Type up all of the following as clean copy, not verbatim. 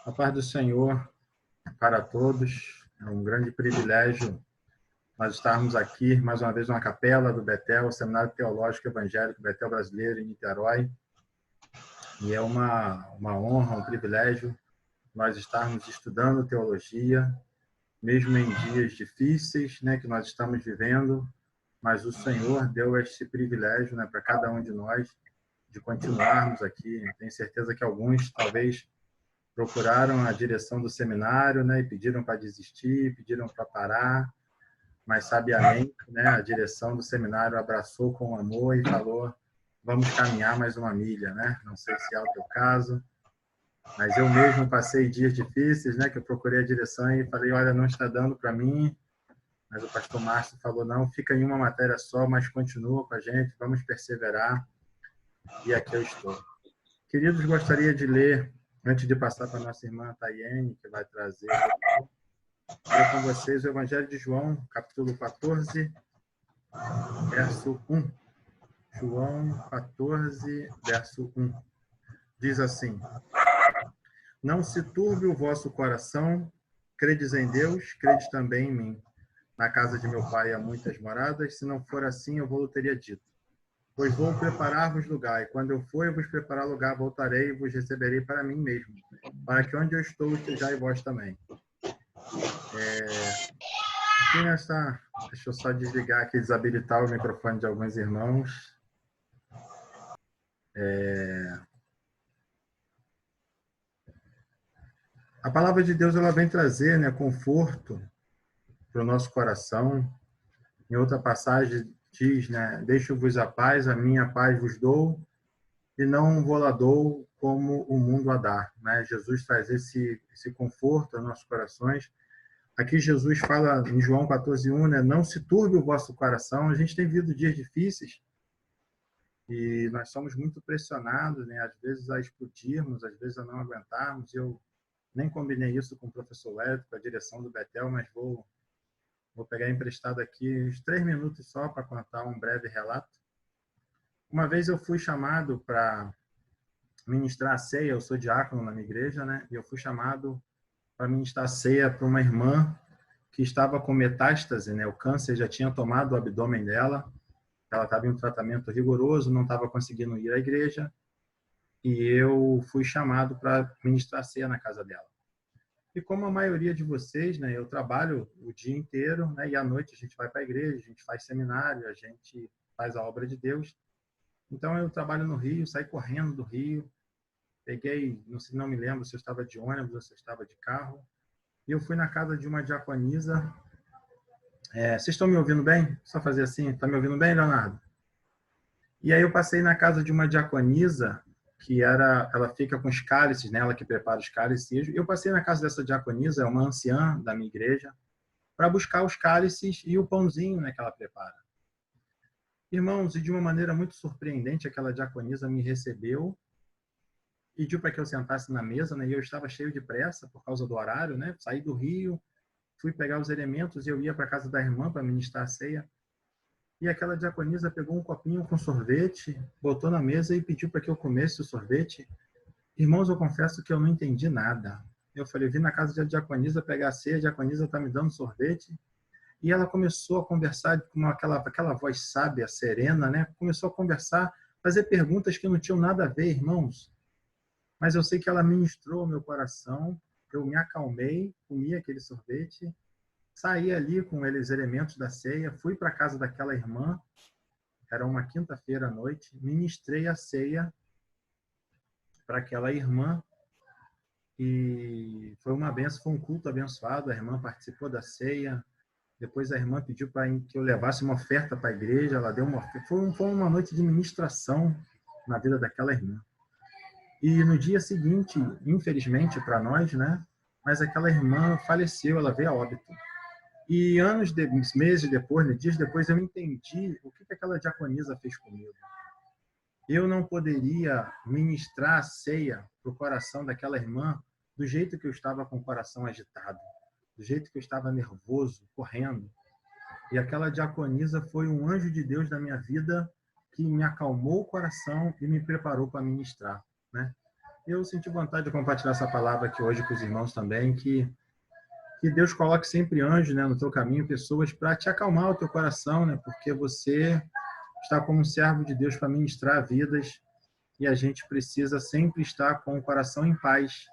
A paz do Senhor para todos. É um grande privilégio nós estarmos aqui, mais uma vez, na capela do Betel, o Seminário Teológico Evangélico Betel Brasileiro, em Niterói. E é uma honra, um privilégio nós estarmos estudando teologia, mesmo em dias difíceis, né, que nós estamos vivendo, mas o Senhor deu esse privilégio, né, para cada um de nós de continuarmos aqui. Tenho certeza que alguns, talvez, procuraram a direção do seminário, né, e pediram para desistir, pediram para parar, mas sabiamente, né, a direção do seminário abraçou com amor e falou: vamos caminhar mais uma milha, né? Não sei se é o teu caso, mas eu mesmo passei dias difíceis, né, que eu procurei a direção e falei: olha, não está dando para mim. Mas o pastor Márcio falou: não, fica em uma matéria só, mas continua com a gente, vamos perseverar. E aqui eu estou. Queridos, gostaria de ler, antes de passar para a nossa irmã Tayene, que vai trazer com vocês o Evangelho de João, capítulo 14, verso 1. João 14, verso 1. Diz assim: não se turbe o vosso coração, credes em Deus, credes também em mim. Na casa de meu pai há muitas moradas, se não for assim, eu vou teria dito. Pois vou preparar-vos lugar, e quando eu for, eu vos preparar lugar, voltarei e vos receberei para mim mesmo, para que onde eu estou estejais vós também. Aqui nessa... Deixa eu só desligar aqui, desabilitar o microfone de alguns irmãos. A palavra de Deus ela vem trazer, né, conforto para o nosso coração. Em outra passagem diz, né, deixo-vos a paz, a minha paz vos dou, e não vou lá dou como o mundo a dá. Né? Jesus traz esse conforto aos nossos corações. Aqui Jesus fala em João 14:1, né, não se turbe o vosso coração. A gente tem vivido dias difíceis e nós somos muito pressionados, né, às vezes a explodirmos, às vezes a não aguentarmos. Eu nem combinei isso com o professor Leto, com a direção do Betel, mas vou pegar emprestado aqui uns 3 minutos só para contar um breve relato. Uma vez eu fui chamado para ministrar a ceia, eu sou diácono na minha igreja, né? E eu fui chamado para ministrar a ceia para uma irmã que estava com metástase, né? O câncer já tinha tomado o abdômen dela, ela estava em um tratamento rigoroso, não estava conseguindo ir à igreja, e eu fui chamado para ministrar a ceia na casa dela. E como a maioria de vocês, né, eu trabalho o dia inteiro, né, e à noite a gente vai para a igreja, a gente faz seminário, a gente faz a obra de Deus. Então eu trabalho no Rio, saí correndo do Rio, peguei, não me lembro se eu estava de ônibus ou se eu estava de carro, e eu fui na casa de uma diaconisa. Vocês estão me ouvindo bem? Só fazer assim, está me ouvindo bem, Leonardo? E aí eu passei na casa de uma diaconisa, ela fica com os cálices, né? Ela que prepara os cálices. Eu passei na casa dessa diaconisa, é uma anciã da minha igreja, para buscar os cálices e o pãozinho, né, que ela prepara. Irmãos, e de uma maneira muito surpreendente, aquela diaconisa me recebeu, pediu para que eu sentasse na mesa, né? E eu estava cheio de pressa por causa do horário, né? Saí do Rio, fui pegar os elementos e eu ia para a casa da irmã para ministrar a ceia. E aquela diaconisa pegou um copinho com sorvete, botou na mesa e pediu para que eu comesse o sorvete. Irmãos, eu confesso que eu não entendi nada. Eu falei, vim na casa da diaconisa pegar a ceia, a diaconisa está me dando sorvete. E ela começou a conversar com aquela voz sábia, serena, né? Começou a conversar, fazer perguntas que não tinham nada a ver, irmãos. Mas eu sei que ela ministrou ao meu coração, eu me acalmei, comi aquele sorvete, saí ali com os elementos da ceia, fui para a casa daquela irmã, era uma quinta-feira à noite, ministrei a ceia para aquela irmã e foi uma benção, foi um culto abençoado, a irmã participou da ceia, depois a irmã pediu para que eu levasse uma oferta para a igreja, ela deu uma oferta, foi uma noite de ministração na vida daquela irmã. E no dia seguinte, infelizmente para nós, né, mas aquela irmã faleceu, ela veio a óbito. E meses depois, dias depois, eu entendi o que aquela diaconisa fez comigo. Eu não poderia ministrar a ceia para o coração daquela irmã do jeito que eu estava com o coração agitado, do jeito que eu estava nervoso, correndo. E aquela diaconisa foi um anjo de Deus na minha vida que me acalmou o coração e me preparou para ministrar, né? Eu senti vontade de compartilhar essa palavra aqui hoje com os irmãos também, que Deus coloque sempre anjos, né, no teu caminho, pessoas para te acalmar o teu coração, né, porque você está como um servo de Deus para ministrar vidas e a gente precisa sempre estar com o coração em paz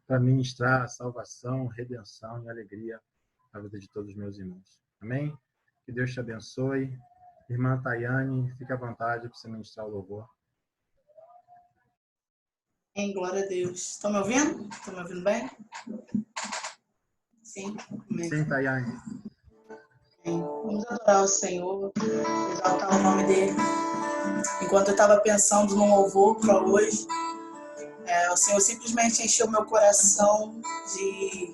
para ministrar salvação, redenção e alegria na vida de todos os meus irmãos. Amém? Que Deus te abençoe. Irmã Tayane, fique à vontade para você ministrar o louvor. Glória a Deus. Estão me ouvindo? Estão me ouvindo bem? Sim? Amém. Sim, Tayane. Vamos adorar o Senhor, exaltar o nome dele. Enquanto eu estava pensando no louvor para hoje, o Senhor simplesmente encheu meu coração de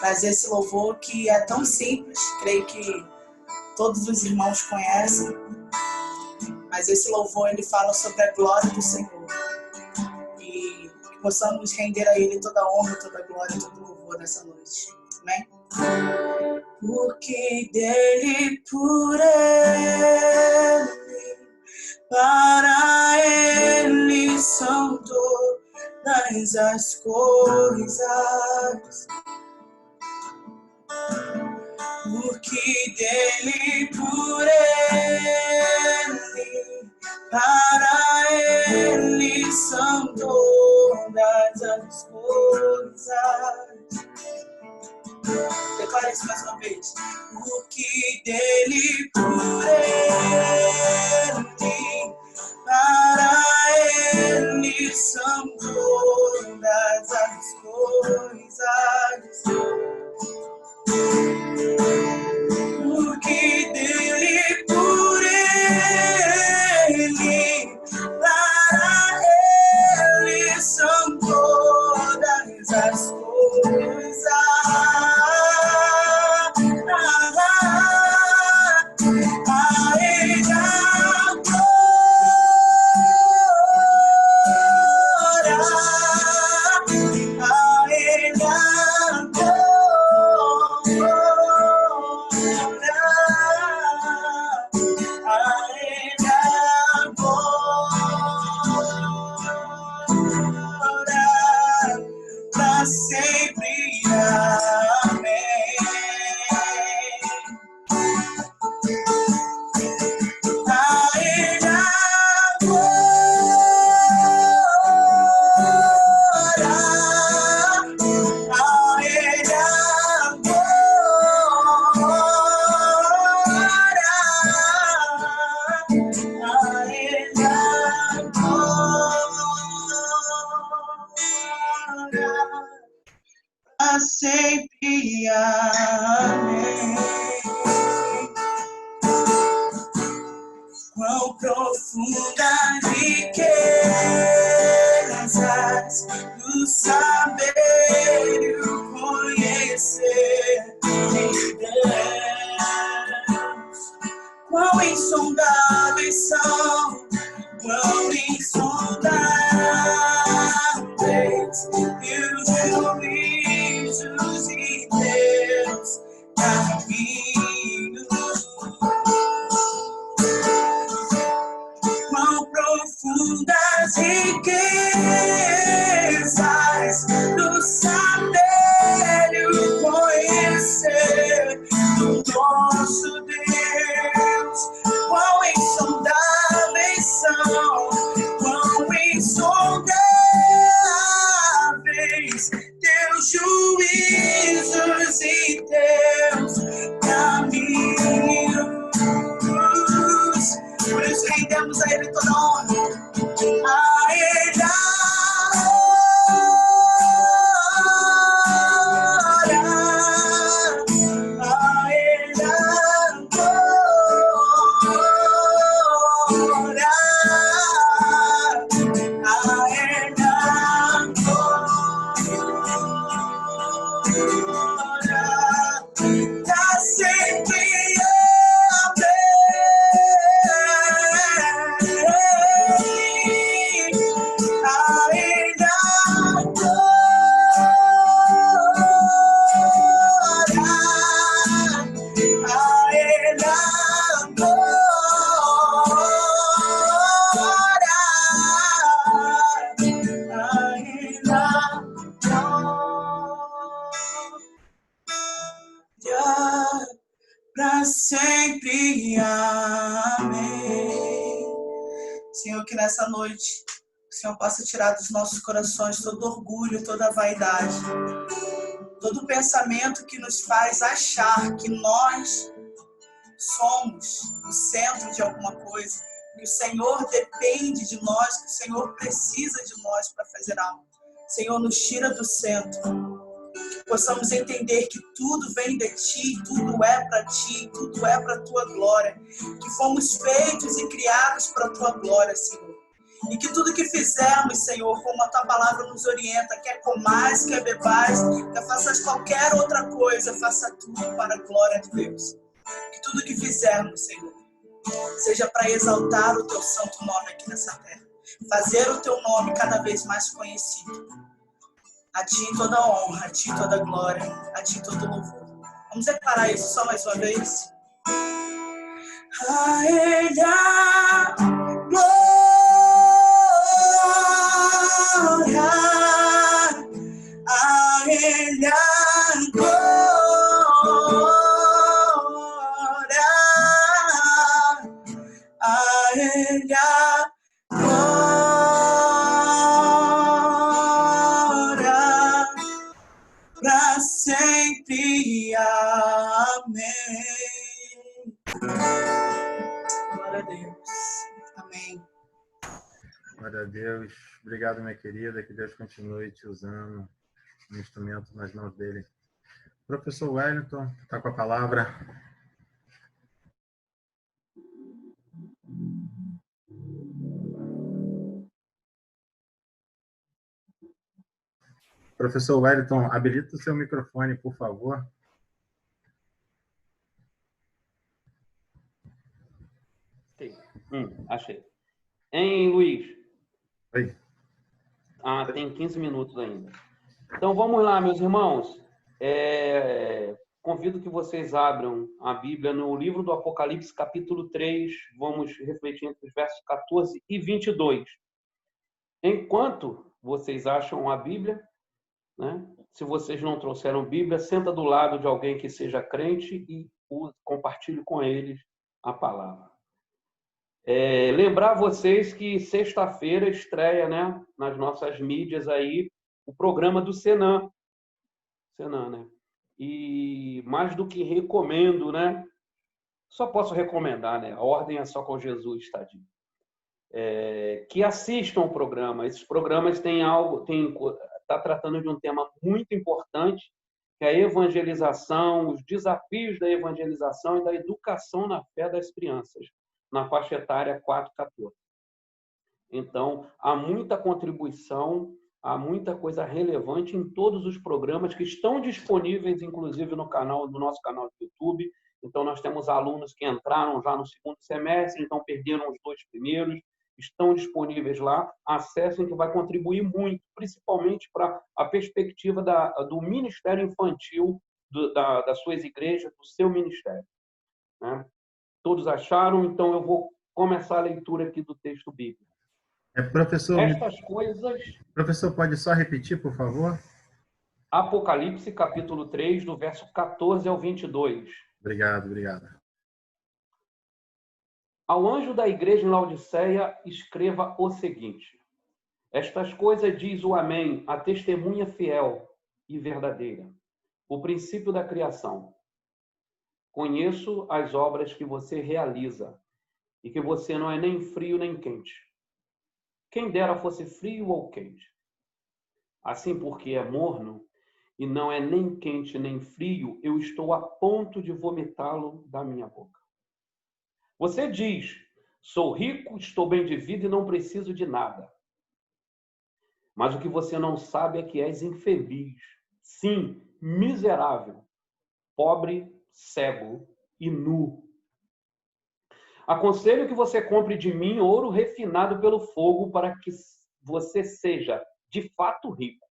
trazer esse louvor que é tão simples, creio que todos os irmãos conhecem, mas esse louvor ele fala sobre a glória do Senhor e que possamos render a Ele toda a honra, toda a glória, todo o louvor nessa noite. Amém? Porque dele, por ele, para ele são todas as coisas. Porque dele, por ele, para ele são todas as coisas. Declare isso mais uma vez. Porque dele, por ele, para ele são todas as coisas. Porque dele, por ele, para ele são todas as coisas. A ele a glória, a ele a glória. Pra sempre, amém. A ele a glória, a ele a glória, a ele a glória. Pra sempre, amém. Quão profundas riquezas do saber e o conhecer de Deus. Quão insondáveis são, quão insondáveis teus juízos e teus caminhos. Quão profundas riquezas do saber e o conhecer do nosso Deus. Quão insondáveis são, quão insondáveis teus juízos e teus caminhos. Por isso rendemos a Ele toda a honra. A Ele a glória, a Ele a glória, a Ele a glória. amém. Senhor, que nessa noite o Senhor possa tirar dos nossos corações todo orgulho, toda vaidade, todo pensamento que nos faz achar que nós somos o centro de alguma coisa, que o Senhor depende de nós, que o Senhor precisa de nós para fazer algo. Senhor, nos tira do centro. Possamos entender que tudo vem de Ti, tudo é para Ti, tudo é para a Tua glória. Que fomos feitos e criados para a Tua glória, Senhor. E que tudo que fizermos, Senhor, como a Tua palavra nos orienta, quer comais, quer bebais, quer faças qualquer outra coisa, faça tudo para a glória de Deus. Que tudo que fizermos, Senhor, seja para exaltar o Teu santo nome aqui nessa terra. Fazer o Teu nome cada vez mais conhecido. A Ti toda honra, a Ti toda glória, a Ti todo louvor. Vamos declarar isso só mais uma vez? A Ele a glória, a Ele a glória, a Ele a para sempre, amém. Glória a Deus, amém. Glória a Deus. Obrigado, minha querida, que Deus continue te usando um instrumento nas mãos dele. Professor Wellington, está com a palavra. Professor Wellington, habilita o seu microfone, por favor. Achei. Hein, Luiz? Oi. Tem 15 minutos ainda. Então, vamos lá, meus irmãos. Convido que vocês abram a Bíblia no livro do Apocalipse, capítulo 3. Vamos refletir entre os versos 14 e 22. Enquanto vocês acham a Bíblia, né? Se vocês não trouxeram Bíblia, senta do lado de alguém que seja crente e compartilhe com eles a palavra. Lembrar vocês que sexta-feira estreia, né, nas nossas mídias aí o programa do Senan, né? E mais do que recomendo, né? Só posso recomendar, né? A ordem é só com Jesus, tadinho. Que assistam o programa. Esses programas tá tratando de um tema muito importante, que é a evangelização, os desafios da evangelização e da educação na fé das crianças, na faixa etária 4-14. Então, há muita contribuição, há muita coisa relevante em todos os programas que estão disponíveis, inclusive no nosso canal do YouTube. Então, nós temos alunos que entraram já no segundo semestre, então perderam os 2 primeiros, estão disponíveis lá. Acessem, que vai contribuir muito, principalmente para a perspectiva do ministério infantil das suas igrejas, do seu ministério, né? Todos acharam? Então, eu vou começar a leitura aqui do texto bíblico. Professor, Estas coisas... Professor, pode só repetir, por favor? Apocalipse, capítulo 3, do verso 14 ao 22. Obrigado. Ao anjo da igreja em Laodiceia, escreva o seguinte: estas coisas diz o Amém, a testemunha fiel e verdadeira, o princípio da criação. Conheço as obras que você realiza e que você não é nem frio nem quente. Quem dera fosse frio ou quente. Assim, porque é morno e não é nem quente nem frio, eu estou a ponto de vomitá-lo da minha boca. Você diz: sou rico, estou bem de vida e não preciso de nada. Mas o que você não sabe é que és infeliz, sim, miserável, pobre, cego e nu. Aconselho que você compre de mim ouro refinado pelo fogo para que você seja, de fato, rico.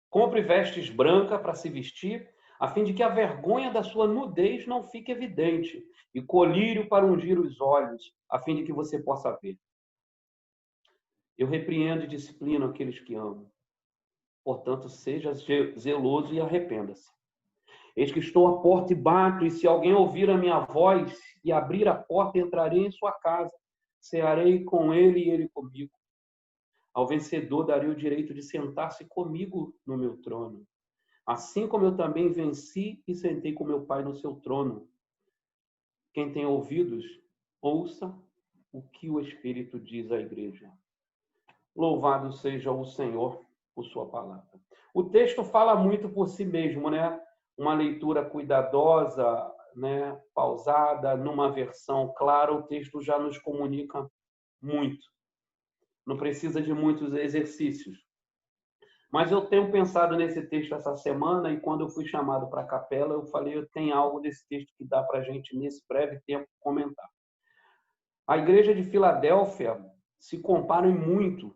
Compre vestes brancas para se vestir, a fim de que a vergonha da sua nudez não fique evidente, e colírio para ungir os olhos, a fim de que você possa ver. Eu repreendo e disciplino aqueles que amo. Portanto, seja zeloso e arrependa-se. Eis que estou à porta e bato, e se alguém ouvir a minha voz e abrir a porta, entrarei em sua casa, cearei com ele e ele comigo. Ao vencedor darei o direito de sentar-se comigo no meu trono, assim como eu também venci e sentei com meu Pai no seu trono. Quem tem ouvidos, ouça o que o Espírito diz à igreja. Louvado seja o Senhor por sua palavra. O texto fala muito por si mesmo, né? Uma leitura cuidadosa, né? Pausada, numa versão clara, o texto já nos comunica muito. Não precisa de muitos exercícios. Mas eu tenho pensado nesse texto essa semana, e quando eu fui chamado para a capela, eu falei, eu tenho algo desse texto que dá para a gente, nesse breve tempo, comentar. A igreja de Filadélfia se compara em muito,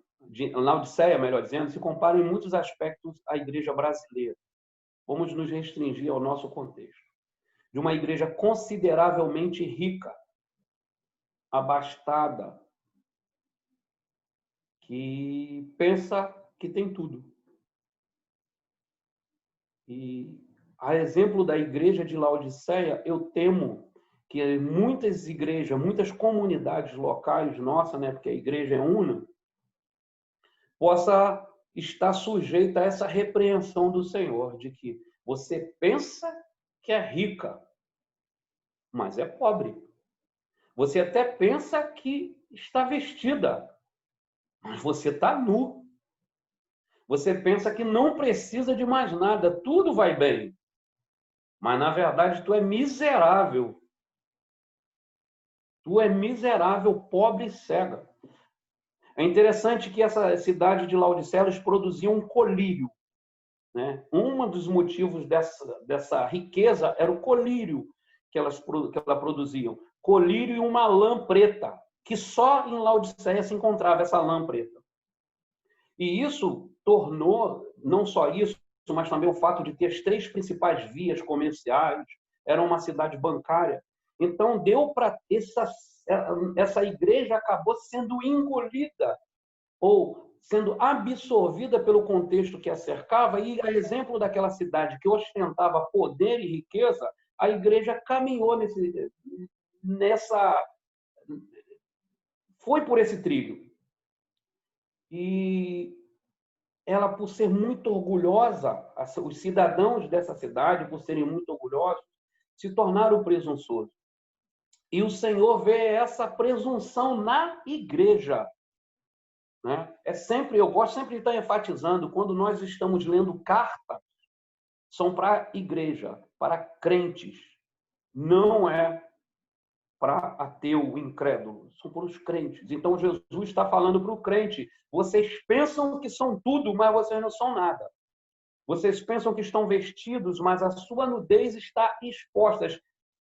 Laodiceia, melhor dizendo, se compara em muitos aspectos à igreja brasileira. Vamos nos restringir ao nosso contexto. De uma igreja consideravelmente rica, abastada, que pensa que tem tudo. E, a exemplo da igreja de Laodiceia, eu temo que muitas igrejas, muitas comunidades locais nossas, né, porque a igreja é una, possa estar sujeita a essa repreensão do Senhor, de que você pensa que é rica, mas é pobre. Você até pensa que está vestida, mas você está nu. Você pensa que não precisa de mais nada, tudo vai bem. Mas, na verdade, tu é miserável. Tu é miserável, pobre e cega. É interessante que essa cidade de Laodiceia, eles produziam um colírio, né? Um dos motivos dessa riqueza era o colírio que ela produziam. Colírio e uma lã preta, que só em Laodiceia se encontrava essa lã preta. E isso tornou, não só isso, mas também o fato de ter as 3 principais vias comerciais, era uma cidade bancária. Então, deu para essa igreja acabou sendo engolida ou sendo absorvida pelo contexto que a cercava, e a exemplo daquela cidade que ostentava poder e riqueza, a igreja caminhou foi por esse trilho. E ela, por ser muito orgulhosa, os cidadãos dessa cidade, por serem muito orgulhosos, se tornaram presunçosos. E o Senhor vê essa presunção na igreja. Né? Eu gosto sempre de estar enfatizando, quando nós estamos lendo cartas, são para a igreja, para crentes. Não é para ateu, incrédulo. São para os crentes. Então, Jesus está falando para o crente. Vocês pensam que são tudo, mas vocês não são nada. Vocês pensam que estão vestidos, mas a sua nudez está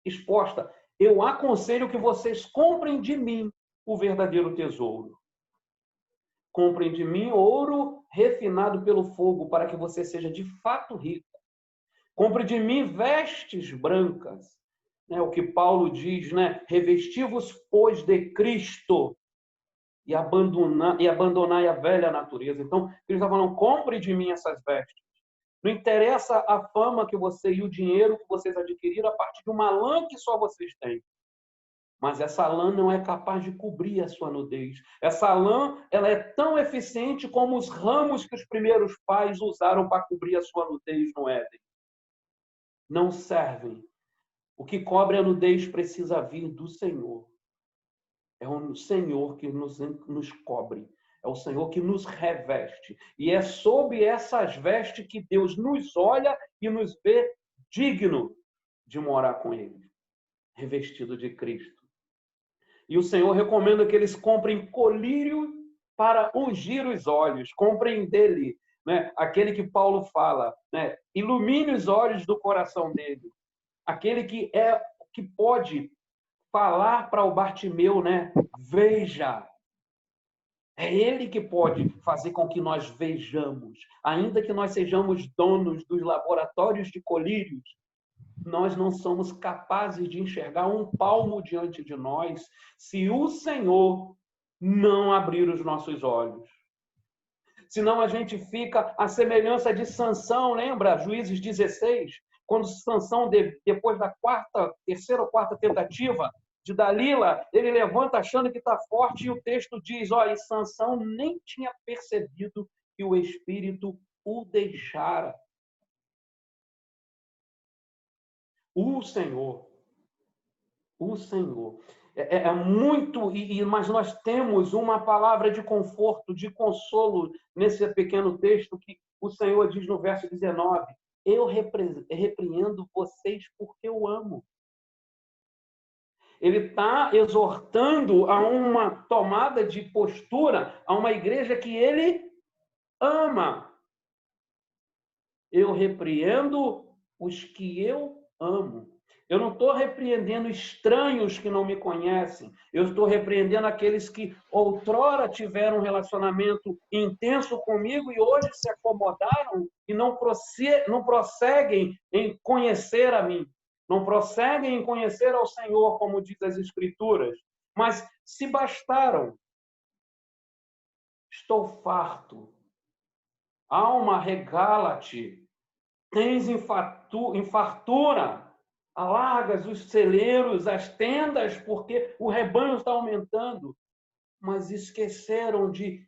exposta. Eu aconselho que vocês comprem de mim o verdadeiro tesouro. Comprem de mim ouro refinado pelo fogo, para que você seja de fato rico. Compre de mim vestes brancas. O que Paulo diz, né? Revesti-vos, pois, de Cristo e abandonai a velha natureza. Então, ele está falando, compre de mim essas vestes. Não interessa a fama que você e o dinheiro que vocês adquiriram a partir de uma lã que só vocês têm. Mas essa lã não é capaz de cobrir a sua nudez. Essa lã, ela é tão eficiente como os ramos que os primeiros pais usaram para cobrir a sua nudez no Éden. Não servem. O que cobre a nudez precisa vir do Senhor. É o Senhor que nos cobre. É o Senhor que nos reveste. E é sob essas vestes que Deus nos olha e nos vê digno de morar com Ele, revestido de Cristo. E o Senhor recomenda que eles comprem colírio para ungir os olhos. Comprem dele, né? Aquele que Paulo fala, né? Ilumine os olhos do coração dele. Aquele que pode falar para o Bartimeu, né? Veja. É ele que pode fazer com que nós vejamos. Ainda que nós sejamos donos dos laboratórios de colírios, nós não somos capazes de enxergar um palmo diante de nós se o Senhor não abrir os nossos olhos. Senão a gente fica à semelhança de Sansão, lembra? Juízes 16, quando Sansão, depois da terceira ou quarta tentativa de Dalila, ele levanta achando que está forte e o texto diz, e Sansão nem tinha percebido que o Espírito o deixara. O Senhor. É muito, mas nós temos uma palavra de conforto, de consolo nesse pequeno texto que o Senhor diz no verso 19, eu repreendo vocês porque eu amo. Ele está exortando a uma tomada de postura, a uma igreja que ele ama. Eu repreendo os que eu amo. Eu não estou repreendendo estranhos que não me conhecem. Eu estou repreendendo aqueles que outrora tiveram um relacionamento intenso comigo e hoje se acomodaram e não prosseguem em conhecer a mim. Não prosseguem em conhecer ao Senhor, como diz as Escrituras. Mas se bastaram. Estou farto. Alma, regala-te. Tens em fartura. Alargas os celeiros, as tendas, porque o rebanho está aumentando. Mas esqueceram de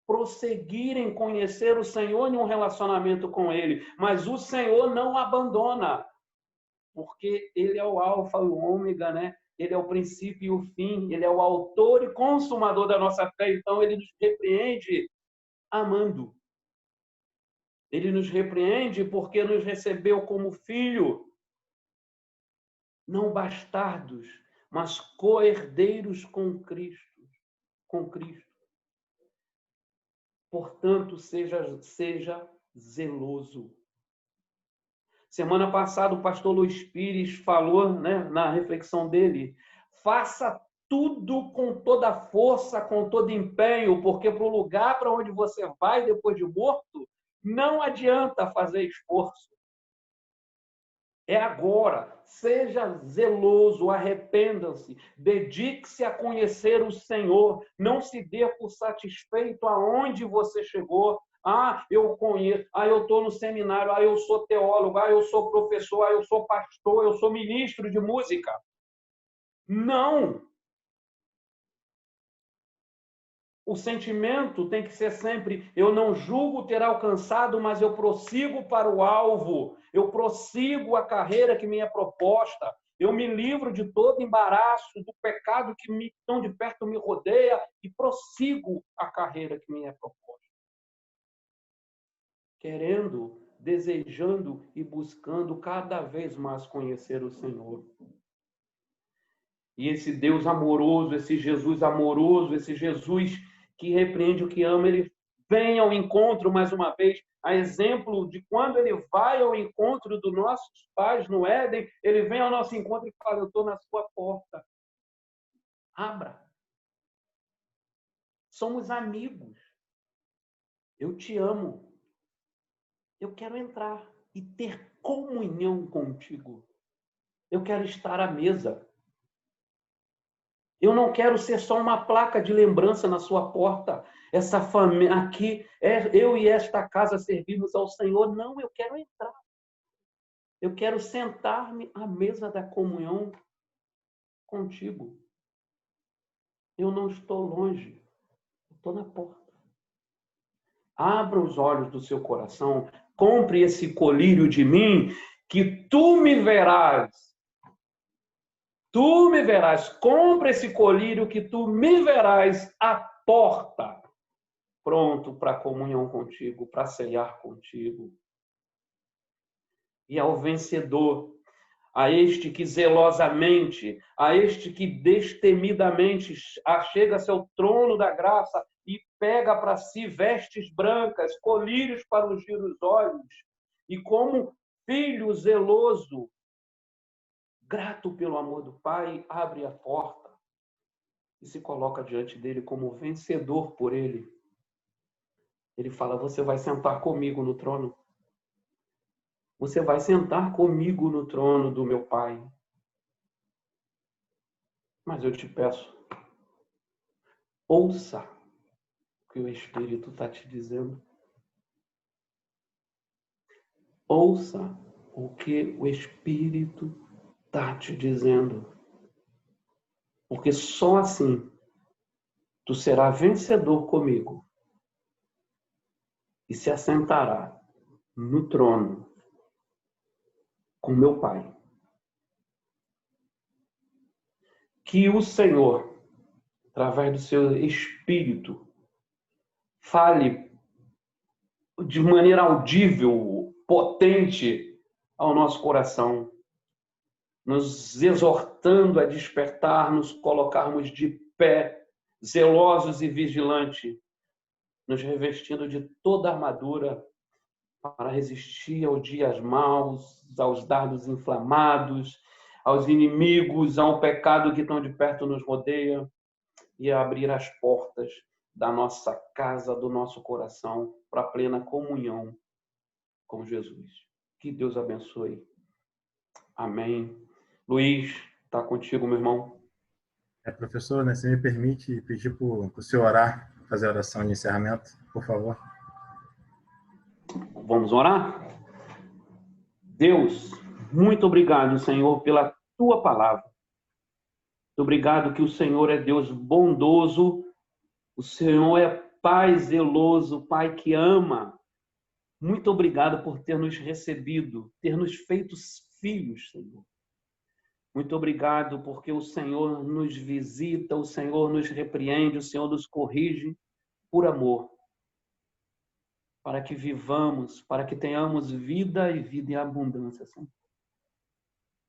prosseguir em conhecer o Senhor em um relacionamento com Ele. Mas o Senhor não abandona, porque Ele é o alfa e o ômega, né? Ele é o princípio e o fim. Ele é o autor e consumador da nossa fé. Então, Ele nos repreende amando. Ele nos repreende porque nos recebeu como filho. Não bastardos, mas co-herdeiros com Cristo. Portanto, seja zeloso. Semana passada, o pastor Luiz Pires falou, né, na reflexão dele, faça tudo com toda força, com todo empenho, porque para o lugar para onde você vai depois de morto, não adianta fazer esforço. É agora. Seja zeloso, arrependa-se, dedique-se a conhecer o Senhor. Não se dê por satisfeito aonde você chegou. Eu conheço. Eu estou no seminário. Eu sou teólogo. Eu sou professor. Eu sou pastor. Eu sou ministro de música. Não. O sentimento tem que ser sempre, eu não julgo ter alcançado, mas eu prossigo para o alvo, eu prossigo a carreira que me é proposta, eu me livro de todo embaraço, do pecado que tão de perto me rodeia e prossigo a carreira que me é proposta. Querendo, desejando e buscando cada vez mais conhecer o Senhor. E esse Deus amoroso, esse Jesus amoroso, esse Jesus que repreende o que ama, ele vem ao encontro, mais uma vez, a exemplo de quando ele vai ao encontro dos nossos pais no Éden, ele vem ao nosso encontro e fala, eu estou na sua porta. Abra. Somos amigos. Eu te amo. Eu quero entrar e ter comunhão contigo. Eu quero estar à mesa. Eu não quero ser só uma placa de lembrança na sua porta. Essa família aqui, eu e esta casa servimos ao Senhor. Não, eu quero entrar. Eu quero sentar-me à mesa da comunhão contigo. Eu não estou longe. Eu estou na porta. Abra os olhos do seu coração. Compre esse colírio de mim, que tu me verás. Tu me verás, compra esse colírio que tu me verás à porta, pronto para comunhão contigo, para ceiar contigo. E ao vencedor, a este que zelosamente, a este que destemidamente achega-se ao trono da graça e pega para si vestes brancas, colírios para ungir os olhos, e como filho zeloso, grato pelo amor do Pai, abre a porta e se coloca diante dele como vencedor por ele. Ele fala, você vai sentar comigo no trono. Você vai sentar comigo no trono do meu Pai. Mas eu te peço, ouça o que o Espírito está te dizendo. Ouça o que o Espírito está te dizendo. Porque só assim tu serás vencedor comigo e se assentará no trono com meu Pai. Que o Senhor, através do seu Espírito, fale de maneira audível, potente ao nosso coração, nos exortando a despertar, nos colocarmos de pé, zelosos e vigilantes, nos revestindo de toda a armadura para resistir aos dias maus, aos dardos inflamados, aos inimigos, ao pecado que tão de perto nos rodeia, e a abrir as portas da nossa casa, do nosso coração, para a plena comunhão com Jesus. Que Deus abençoe. Amém. Luiz, está contigo, meu irmão. Professor, né, você me permite pedir para o senhor orar, fazer a oração de encerramento, por favor? Vamos orar? Deus, muito obrigado, Senhor, pela tua palavra. Muito obrigado que o Senhor é Deus bondoso, o Senhor é Pai zeloso, Pai que ama. Muito obrigado por ter nos recebido, ter nos feito filhos, Senhor. Muito obrigado porque o Senhor nos visita, o Senhor nos repreende, o Senhor nos corrige por amor. Para que vivamos, para que tenhamos vida e vida em abundância, Senhor.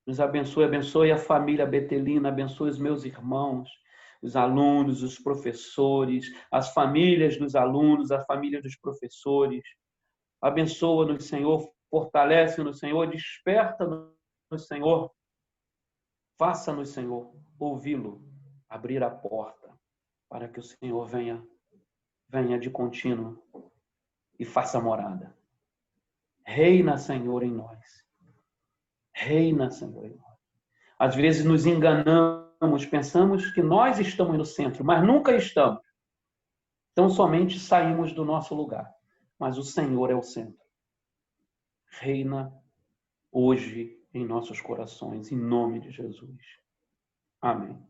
Nos abençoe, abençoe a família Betelina, abençoe os meus irmãos, os alunos, os professores, as famílias dos alunos, as famílias dos professores. Abençoa-nos, Senhor, fortalece-nos, Senhor, desperta-nos, Senhor. Faça-nos, Senhor, ouvi-lo, abrir a porta para que o Senhor venha de contínuo e faça morada. Reina, Senhor, em nós. Reina, Senhor, em nós. Às vezes nos enganamos, pensamos que nós estamos no centro, mas nunca estamos. Então somente saímos do nosso lugar. Mas o Senhor é o centro. Reina hoje em nossos corações, em nome de Jesus. Amém.